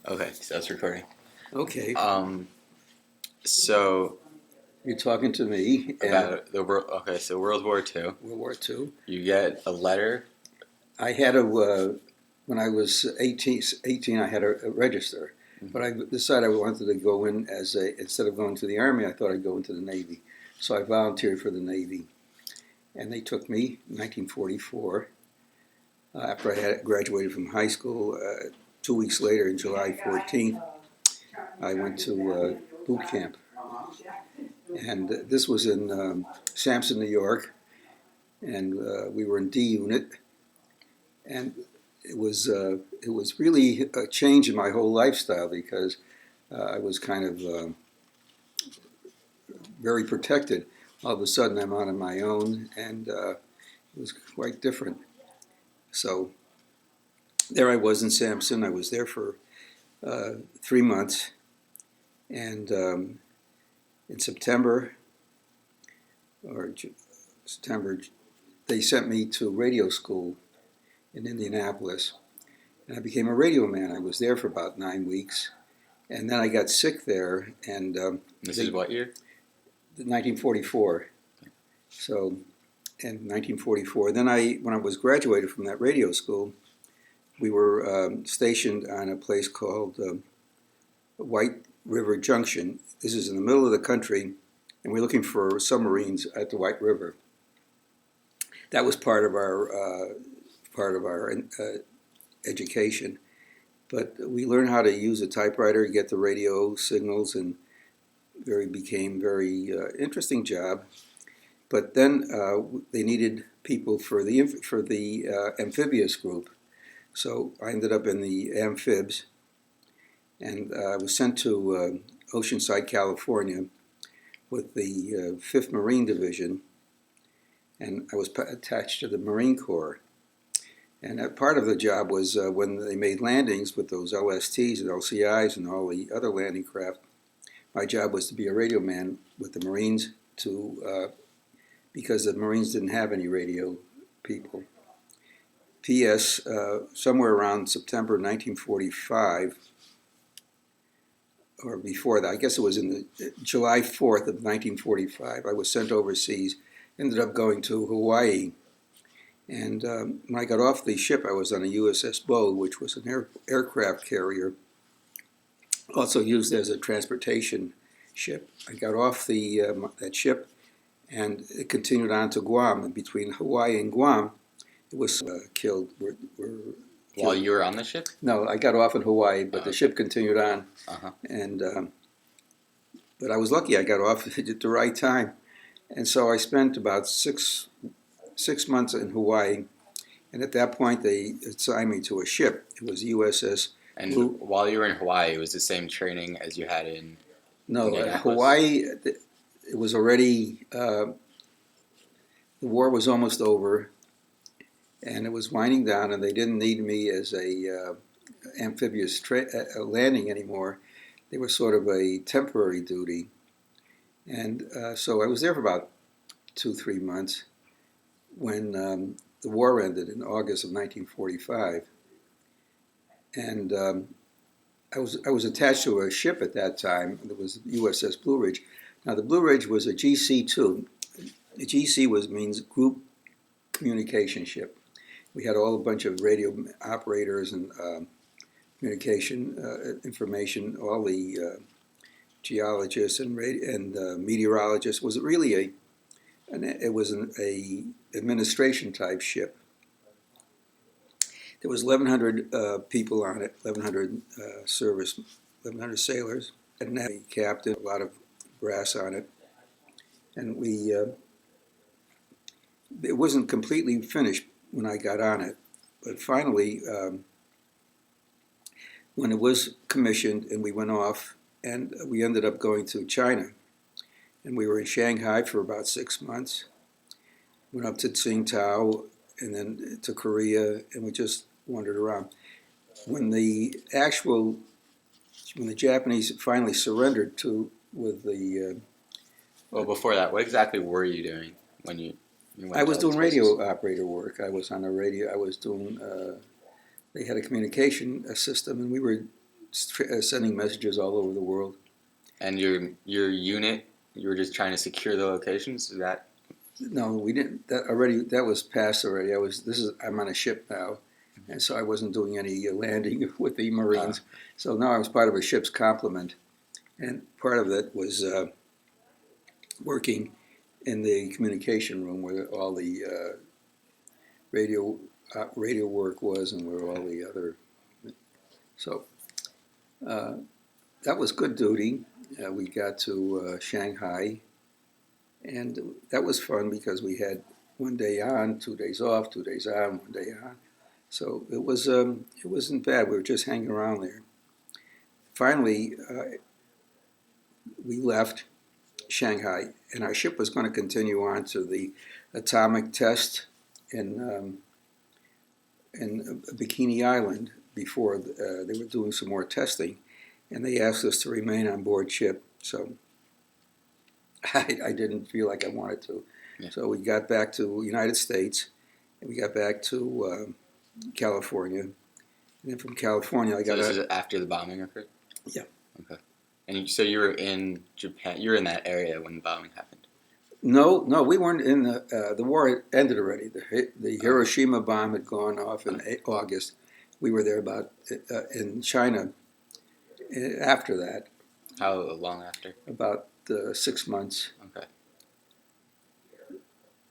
Okay, so it's recording. Okay, So you're talking to me and about the world. Okay, so World War II. World War II. You get a letter. I had when I was 18, I had a register, but I decided I wanted to go in instead of going to the Army, I thought I'd go into the Navy. So I volunteered for the Navy, and they took me in 1944. After I had graduated from high school, 2 weeks later, in July 14th, I went to boot camp. And this was in Sampson, New York, and we were in D Unit, and it was really a change in my whole lifestyle because I was kind of very protected. All of a sudden, I'm out on my own, and it was quite different. So there I was in Sampson. I was there for 3 months, and in September, they sent me to radio school in Indianapolis, and I became a radio man. I was there for about 9 weeks, and then I got sick there, and This is what year? 1944. So, in 1944, then when I was graduated from that radio school, we were stationed on a place called White River Junction. This is in the middle of the country, and we're looking for submarines at the White River. That was part of our education, but we learned how to use a typewriter, get the radio signals, and became very interesting job. But then they needed people for the amphibious group, so I ended up in the amphibs, and I was sent to Oceanside, California, with the 5th Marine Division, and I was attached to the Marine Corps. And part of the job was when they made landings with those LSTs and LCIs and all the other landing craft, my job was to be a radio man with the Marines because the Marines didn't have any radio people. P.S. Somewhere around September 1945, or before that, I guess it was in the July 4th of 1945, I was sent overseas, ended up going to Hawaii. And when I got off the ship, I was on a USS Bow, which was an aircraft carrier, also used as a transportation ship. I got off that ship, and it continued on to Guam. And between Hawaii and Guam, it was killed. While you were on the ship? No, I got off in Hawaii, but the ship continued on. Uh-huh. And but I was lucky; I got off at the right time, and so I spent about six months in Hawaii. And at that point, they assigned me to a ship. It was USS. And while you were in Hawaii, it was the same training as you had in Hawaii. It was already the war was almost over, and it was winding down, and they didn't need me as a amphibious landing anymore. They were sort of a temporary duty, and so I was there for about 2-3 months when the war ended in August of 1945. And I was attached to a ship at that time. It was USS Blue Ridge. Now the Blue Ridge was a GC-2. The GC means Group Communication Ship. We had a bunch of radio operators and communication information. All the geologists and meteorologists. Was really it was an administration type ship. There was 1,100 people on it, 1,100 1,100 sailors, and a captain, a lot of brass on it. And it wasn't completely finished when I got on it, but finally, when it was commissioned and we went off, and we ended up going to China, and we were in Shanghai for about 6 months. Went up to Tsingtao, and then to Korea, and we just wandered around. When the Japanese finally surrendered with the Well, before that, what exactly were you doing when you went I was to doing those places? radio operator work. I was on a radio. I was doing. They had a communication system, and we were sending messages all over the world. And your unit, you were just trying to secure the locations. Is that No, we didn't. That was past already. I'm on a ship now, and so I wasn't doing any landing with the Marines. So now I was part of a ship's complement, and part of it was working in the communication room where all the radio work was, and where all the other. So that was good duty. We got to Shanghai, and that was fun because we had 1 day on, 2 days off, 2 days on, 1 day on. So it wasn't bad. We were just hanging around there. Finally, we left Shanghai, and our ship was going to continue on to the atomic test in Bikini Island before they were doing some more testing, and they asked us to remain on board ship. So I didn't feel like I wanted to. Yeah. So we got back to the United States, and we got back to California. And then from California, I so? got This is after the bombing occurred. Yeah. Okay. And so you were in Japan. You were in that area when the bombing happened. No, we weren't in the war had ended already. The Hiroshima bomb had gone off in August. We were there about in China after that. How long after? About 6 months. Okay.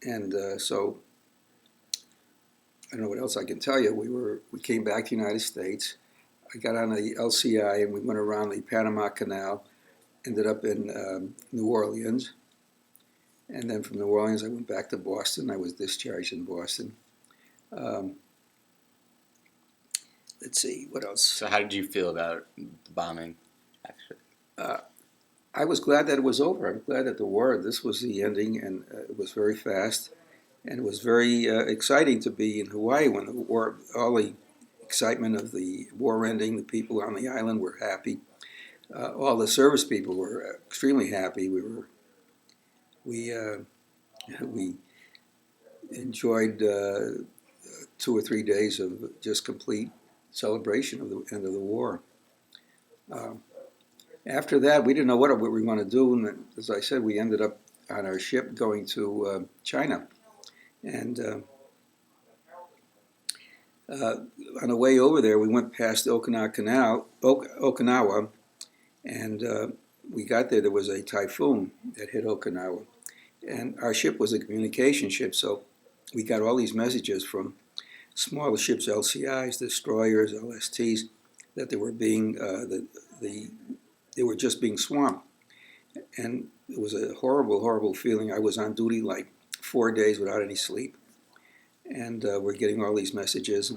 And so I don't know what else I can tell you. We came back to the United States. I got on the LCI and we went around the Panama Canal. Ended up in New Orleans. And then from New Orleans, I went back to Boston. I was discharged in Boston. Let's see, what else? So how did you feel about the bombing, actually? I was glad that it was over. I'm glad that this was the ending, and it was very fast. And it was very exciting to be in Hawaii when the war, all the excitement of the war ending, the people on the island were happy. All the service people were extremely happy. We enjoyed 2 or 3 days of just complete celebration of the end of the war. After that, we didn't know what we were going to do, and as I said, we ended up on our ship going to China. And on the way over there, we went past the Okinawa, and we got there. There was a typhoon that hit Okinawa, and our ship was a communication ship, so we got all these messages from smaller ships, LCIs, destroyers, LSTs, that they were being they were just being swamped, and it was a horrible, horrible feeling. I was on duty like 4 days without any sleep, and we're getting all these messages.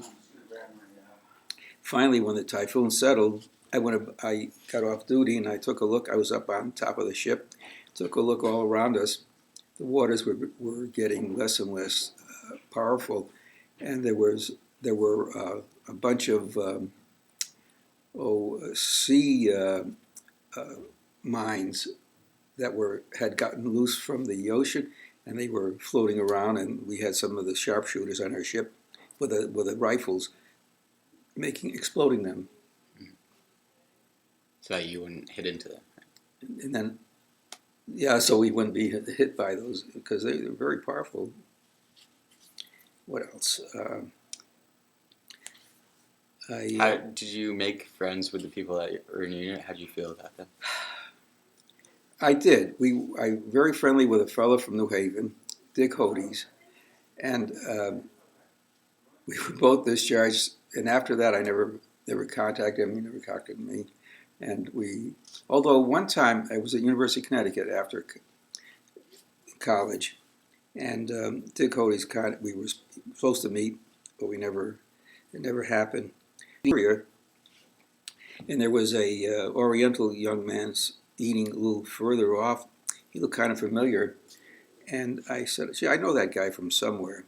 Finally, when the typhoon settled, I got off duty and I took a look. I was up on top of the ship, took a look all around us. The waters were getting less and less powerful, and there were a bunch of sea mines that had gotten loose from the ocean, and they were floating around. And we had some of the sharpshooters on our ship with the rifles, exploding them. So that you wouldn't hit into them. And then, yeah, so we wouldn't be hit by those because they're very powerful. What else? How did you make friends with the people that were in your unit? How did you feel about them? I did. I very friendly with a fellow from New Haven, Dick Hodes, and we were both discharged. And after that, I never contacted him. He never contacted me. And although one time I was at University of Connecticut after college, and Dick Hodes we were supposed to meet, but it never happened. And there was a Oriental young man eating a little further off. He looked kind of familiar, and I said, "See, I know that guy from somewhere."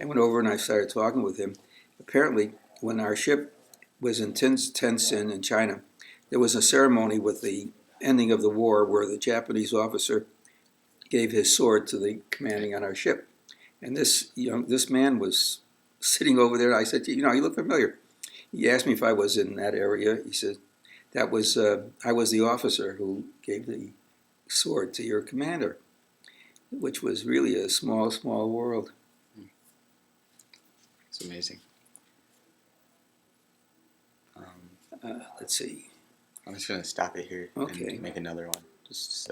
I went over and I started talking with him. Apparently, when our ship was in Tientsin in China, there was a ceremony with the ending of the war where the Japanese officer gave his sword to the commanding on our ship. And this man was sitting over there. I said, "You look familiar." He asked me if I was in that area. He said, "That was I was the officer who gave the sword to your commander," which was really a small, small world. It's amazing. Let's see. I'm just gonna stop it here Okay. and make another one. Just so